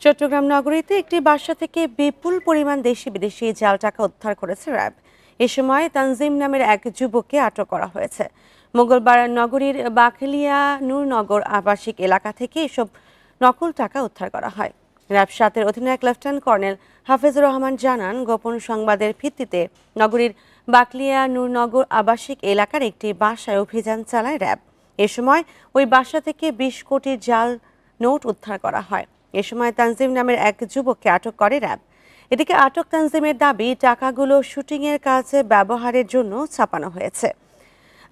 চট্টগ্রাম নগরীতে একটি বাসা থেকে বিপুল পরিমাণ দেশি বিদেশি জাল টাকা উদ্ধার করেছে র্যাব। এ সময় তানজিম নামের এক যুবককে আটক করা হয়েছে। মঙ্গলবার নগরীর বাকলিয়া নূরনগর আবাসিক এলাকা থেকে এসব নকল টাকা উদ্ধার করা হয়। র্যাব ৭-এর অধিনায়ক লেফটেন্যান্ট কর্নেল হাফিজুর রহমান জানান, গোপন সংবাদের ভিত্তিতে নগরীর বাকলিয়া নূরনগর আবাসিক এলাকার একটি বাসায় অভিযান চালায় র্যাব। এ সময় ওই বাসা থেকে ২০ কোটি জাল নোট উদ্ধার করা হয়। এ সময় তানজিম নামের এক যুবককে আটক করে র্যাব। এদিকে আটক তানজিমের দাবি, টাকাগুলো শুটিংয়ের কাজে ব্যবহারের জন্য ছাপানো হয়েছে।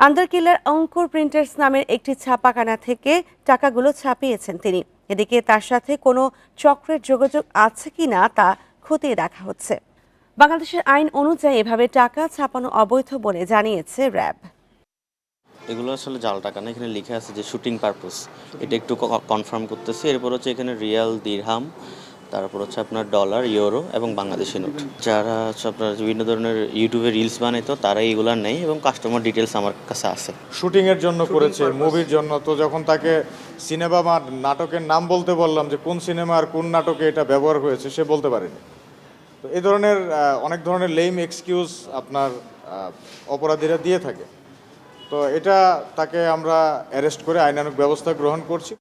আন্ডার কিলার অঙ্কুর প্রিন্টার্স নামের একটি ছাপাখানা থেকে টাকাগুলো ছাপিয়েছেন তিনি। এদিকে তার সাথে কোনো চক্রের যোগাযোগ আছে কিনা তা খতিয়ে দেখা হচ্ছে। বাংলাদেশের আইন অনুযায়ী এভাবে টাকা ছাপানো অবৈধ বলে জানিয়েছে র্যাব। এগুলো আসলে জাল টাকা না, এখানে লিখে আছে যে শুটিং পারপোজ। এটা একটু কনফার্ম করতেছি। এরপর হচ্ছে এখানে রিয়াল, দিরহাম, তারপর হচ্ছে আপনার ডলার, ইউরো এবং বাংলাদেশি নোট। যারা হচ্ছে আপনার বিভিন্ন ধরনের ইউটিউবে রিলস বানাইতো তারা এইগুলো নেই এবং কাস্টমার ডিটেলস আমার কাছে আছে। শুটিংয়ের জন্য করেছে, মুভির জন্য। তো যখন তাকে সিনেমা বা নাটকের নাম বলতে বললাম যে কোন সিনেমা আর কোন নাটকে এটা ব্যবহার হয়েছে, সে বলতে পারেনি। তো এই ধরনের অনেক ধরনের লেম এক্সকিউজ আপনার অপরাধীরা দিয়ে থাকে। তো এটা তাকে আমরা অ্যারেস্ট করে আইনানুগ ব্যবস্থা গ্রহণ করছি।